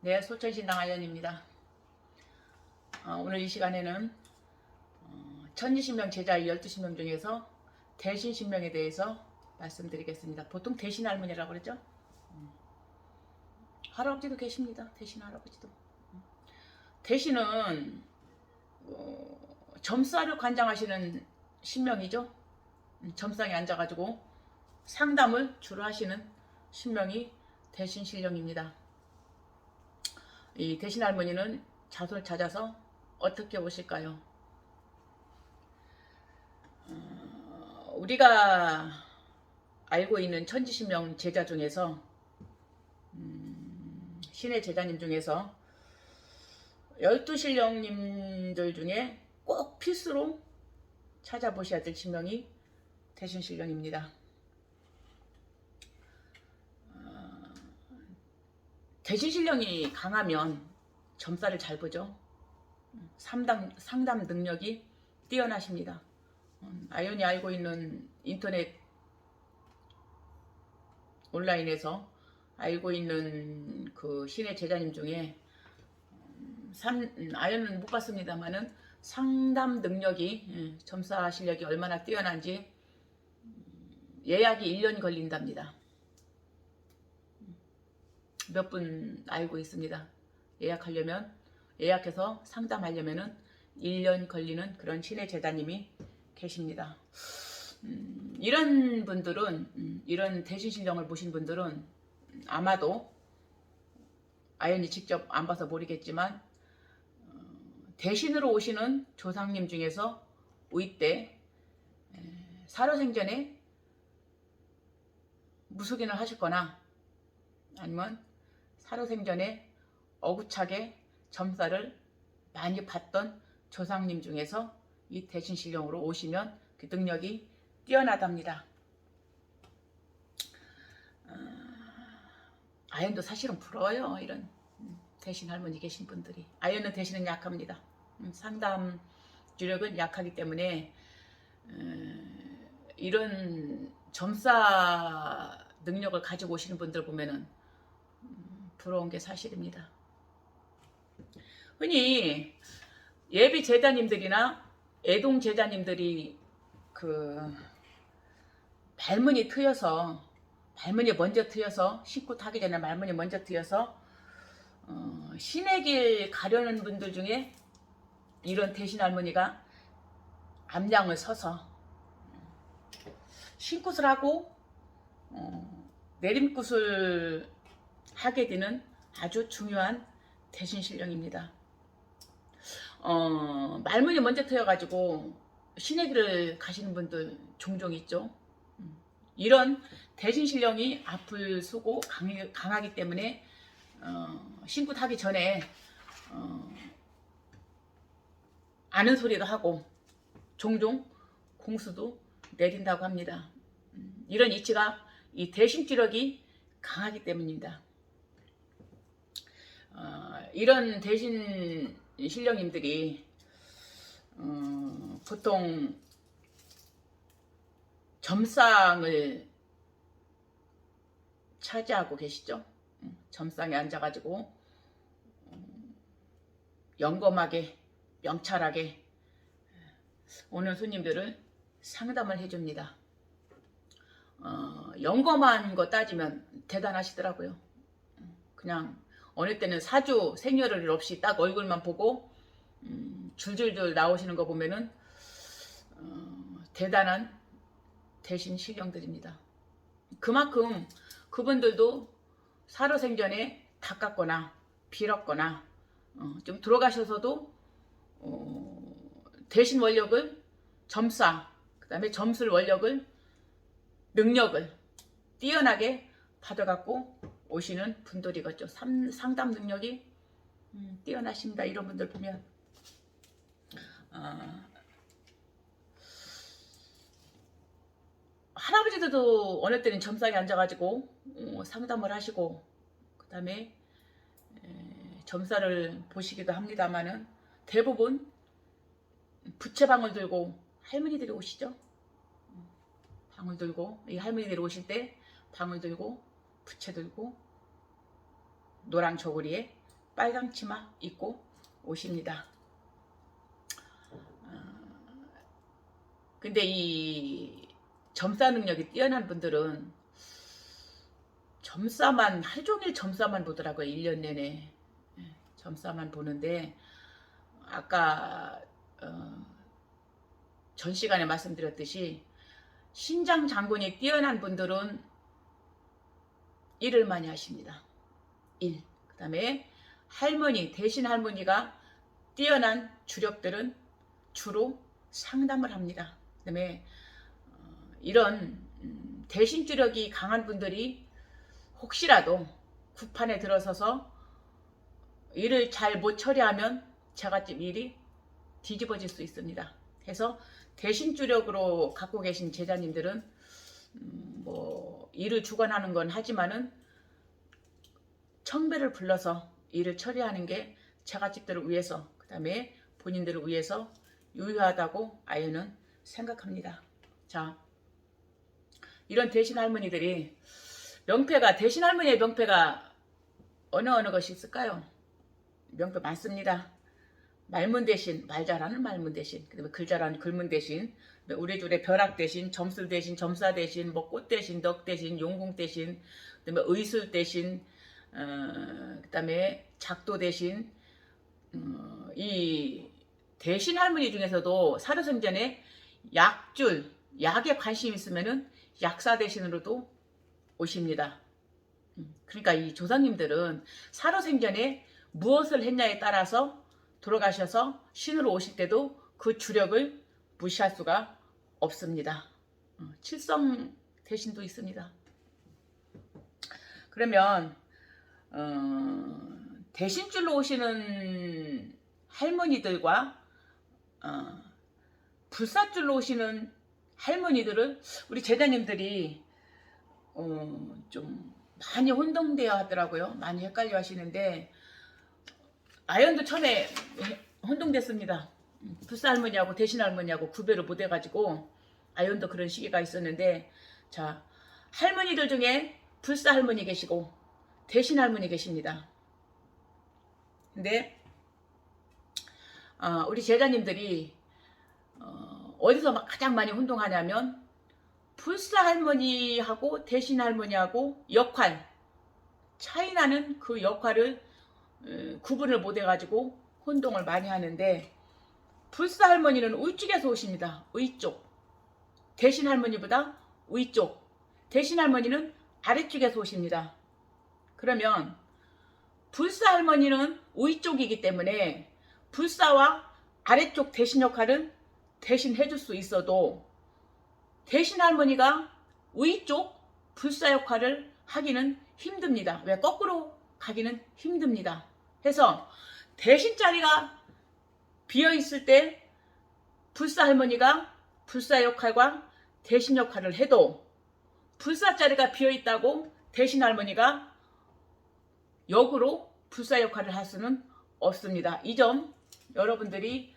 네, 소천신당 아연입니다. 오늘 이 시간에는 천지신명 제자 12신명 중에서 대신신명에 대해서 말씀드리겠습니다. 보통 대신할머니라고 그러죠. 할아버지도 계십니다. 대신 할아버지도. 대신은 점사를 관장하시는 신명이죠. 점상에 앉아가지고 상담을 주로 하시는 신명이 대신신령입니다. 이 대신할머니는 자손을 찾아서 어떻게 오실까요? 우리가 알고 있는 천지신명 제자 중에서 신의 제자님 중에서 12신령님들 중에 꼭 필수로 찾아보셔야 될 신명이 대신신령입니다. 대신신령이 강하면 점사를 잘 보죠. 상담 능력이 뛰어나십니다. 아연이 알고 있는 인터넷 온라인에서 알고 있는 그 신의 제자님 중에 아연은 못 봤습니다만은 상담 능력이 점사 실력이 얼마나 뛰어난지 예약이 1년 걸린답니다. 몇 분 알고 있습니다. 예약해서 상담하려면은 1년 걸리는 그런 신의 제자님이 계십니다. 이런 분들은, 이런 대신신령을 보신 분들은 아마도 아연이 직접 안 봐서 모르겠지만 대신으로 오시는 조상님 중에서 우이때 살아생전에 무속인을 하셨거나 아니면 살아생전에 어구차게 점사를 많이 봤던 조상님 중에서 이 대신신령으로 오시면 그 능력이 뛰어나답니다. 아연도 사실은 부러워요. 이런 대신 할머니 계신 분들이. 아연은 대신은 약합니다. 상담 주력은 약하기 때문에 이런 점사 능력을 가지고 오시는 분들 보면은 부러운 게 사실입니다. 흔히 예비 제자님들이나 애동 제자님들이 그 말문이 트여서 말문이 먼저 트여서 신고 타기 전에 말문이 먼저 트여서 신의 길 가려는 분들 중에 이런 대신 할머니가 앞량을 서서 신굿을 하고 내림굿을 하게 되는 아주 중요한 대신신령입니다. 말문이 먼저 트여가지고 신의 길을 가시는 분들 종종 있죠. 이런 대신신령이 앞을 서고 강하기 때문에 신굿하기 전에 아는 소리도 하고 종종 공수도 내린다고 합니다. 이런 이치가 이 대신지력이 강하기 때문입니다. 이런 대신 신령님들이 보통 점상을 차지하고 계시죠. 점상에 앉아가지고 영검하게 명찰하게 오는 손님들을 상담을 해줍니다. 영검한 거 따지면 대단하시더라고요. 그냥 어느 때는 사주 생년을 없이 딱 얼굴만 보고 줄줄줄 나오시는 거 보면은 대단한 대신 신령들입니다. 그만큼 그분들도 살아생전에 닦았거나 빌었거나 좀 들어가셔서도 대신 원력을 점사 그 다음에 점술 원력을 능력을 뛰어나게 받아갖고 오시는 분들이겠죠. 상담 능력이 뛰어나십니다. 이런 분들 보면 할아버지들도 어느 때는 점상에 앉아가지고 상담을 하시고 그 다음에 점사를 보시기도 합니다만은 대부분 부채방울 들고 할머니들이 오시죠. 방울 들고 이 할머니들이 오실 때 방울 들고 부채 들고 노랑 저고리에 빨강 치마 입고 오십니다. 근데 이 점사 능력이 뛰어난 분들은 점사만 하루 종일 점사만 보더라고요. 1년 내내 점사만 보는데 아까 전 시간에 말씀드렸듯이 신장 장군이 뛰어난 분들은 일을 많이 하십니다. 일. 그 다음에 할머니, 대신 할머니가 뛰어난 주력들은 주로 상담을 합니다. 그 다음에 이런 대신 주력이 강한 분들이 혹시라도 구판에 들어서서 일을 잘 못 처리하면 제갓집 일이 뒤집어질 수 있습니다. 그래서 대신 주력으로 갖고 계신 제자님들은 뭐 일을 주관하는 건 하지만은 청배를 불러서 일을 처리하는 게 제갓집들을 위해서 그 다음에 본인들을 위해서 유효하다고 아이는 생각합니다. 자, 이런 대신 할머니들이 명패가 대신 할머니의 명패가 어느 것이 있을까요? 명패 많습니다. 말문 대신 말 잘하는 말문 대신, 그다음에 글 잘하는 글문 대신, 우리들의 벼락 대신, 점술 대신, 점사 대신, 뭐 꽃 대신, 덕 대신, 용궁 대신, 그다음에 의술 대신, 그다음에 작도 대신, 이 대신 할머니 중에서도 살아생전에 약줄, 약에 관심 있으면은 약사 대신으로도 오십니다. 그러니까 이 조상님들은 살아생전에 무엇을 했냐에 따라서 돌아가셔서 신으로 오실 때도 그 주력을 무시할 수가 없습니다. 칠성 대신도 있습니다. 그러면 대신줄로 오시는 할머니들과 불사줄로 오시는 할머니들을 우리 제자님들이 좀 많이 혼동되어 하더라고요. 많이 헷갈려 하시는데 아연도 처음에 혼동됐습니다. 불사 할머니하고 대신 할머니하고 구별을 못 해가지고 아연도 그런 시기가 있었는데, 자, 할머니들 중에 불사 할머니 계시고 대신 할머니 계십니다. 근데 우리 제자님들이 어디서 가장 많이 혼동하냐면 불사 할머니하고 대신 할머니하고 역할 차이 나는 그 역할을 구분을 못 해가지고 혼동을 많이 하는데, 불사 할머니는 위쪽에서 오십니다. 위쪽. 대신 할머니보다 위쪽. 대신 할머니는 아래쪽에서 오십니다. 그러면 불사 할머니는 위쪽이기 때문에 불사와 아래쪽 대신 역할은 대신 해줄 수 있어도 대신 할머니가 위쪽 불사 역할을 하기는 힘듭니다. 왜? 거꾸로 가기는 힘듭니다. 그래서 대신 자리가 비어있을 때 불사 할머니가 불사 역할과 대신 역할을 해도 불사 자리가 비어있다고 대신 할머니가 역으로 불사 역할을 할 수는 없습니다. 이 점 여러분들이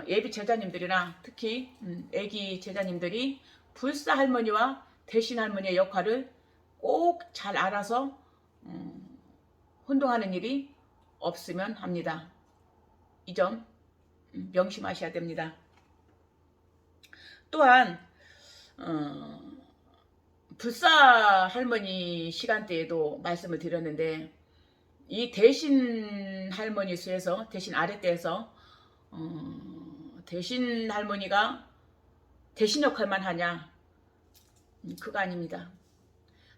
예비 제자님들이나 특히 애기 제자님들이 불사 할머니와 대신 할머니의 역할을 꼭 잘 알아서 혼동하는 일이 없으면 합니다. 이 점 명심하셔야 됩니다. 또한 불사 할머니 시간대에도 말씀을 드렸는데, 이 대신 할머니 수에서 대신 아랫대에서 대신 할머니가 대신 역할만 하냐? 그거 아닙니다.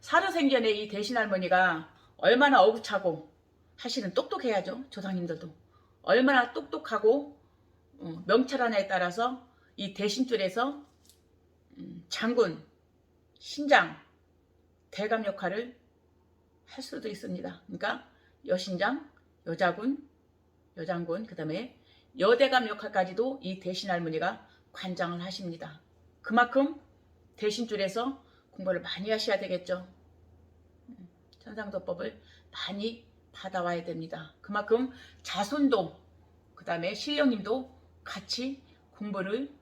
살아생전에 이 대신 할머니가 얼마나 어구차고, 사실은 똑똑해야죠. 조상님들도 얼마나 똑똑하고 명찰하냐에 따라서 이 대신줄에서 장군, 신장, 대감 역할을 할 수도 있습니다. 그러니까 여신장, 여자군, 여장군, 그 다음에 여대감 역할까지도 이 대신 할머니가 관장을 하십니다. 그만큼 대신줄에서 공부를 많이 하셔야 되겠죠. 천상도법을 많이 받아와야 됩니다. 그만큼 자손도 그 다음에 신령님도 같이 공부를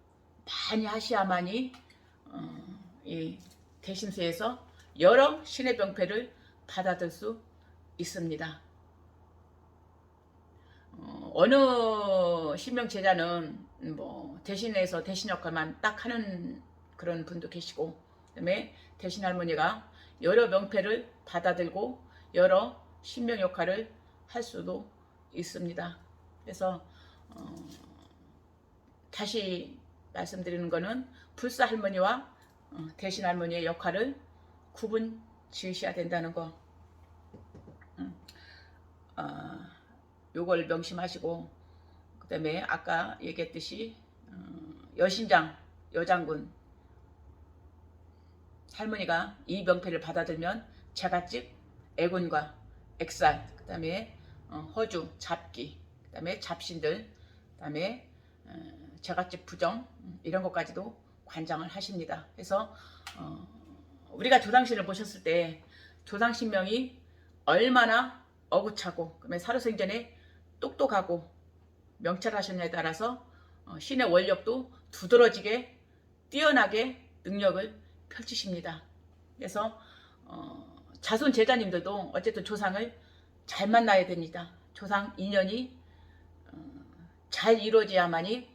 많이 하셔야만이 이 대신수에서 여러 신의 병패를 받아들 수 있습니다. 어느 신명 제자는 뭐 대신해서 대신 역할만 딱 하는 그런 분도 계시고, 그다음에 대신 할머니가 여러 명패를 받아들고 여러 신명 역할을 할 수도 있습니다. 그래서 다시 말씀드리는 거는 불사 할머니와 대신 할머니의 역할을 구분 지으셔야 된다는 거. 요걸 명심하시고, 그 다음에 아까 얘기했듯이 여신장, 여장군 할머니가 이 명패를 받아들면 제갓집, 애군과 액살, 그 다음에 허주, 잡기, 그 다음에 잡신들, 그 다음에 제갓집 부정, 이런 것까지도 관장을 하십니다. 그래서 우리가 조상신을 보셨을 때 조상신명이 얼마나 어구차고, 그다음에 살아생전에 똑똑하고 명철하셨냐에 따라서 신의 원력도 두드러지게 뛰어나게 능력을 펼치십니다. 그래서 자손 제자님들도 어쨌든 조상을 잘 만나야 됩니다. 조상 인연이 잘 이루어져야만이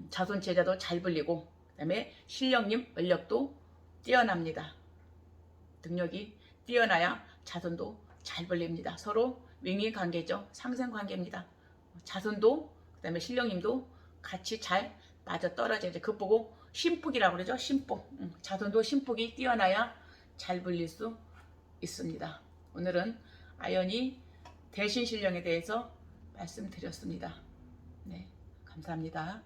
자손 제자도 잘 불리고, 그 다음에 신령님 원력도 뛰어납니다. 능력이 뛰어나야 자손도 잘 불립니다. 서로 윙윙 관계죠. 상생 관계입니다. 자손도 그 다음에 신령님도 같이 잘 맞아 떨어져야죠. 그거 보고 신복이라고 그러죠. 신복. 자손도 신복이 뛰어나야 잘 불릴 수 있습니다. 오늘은 아연이 대신 신령에 대해서 말씀드렸습니다. 네, 감사합니다.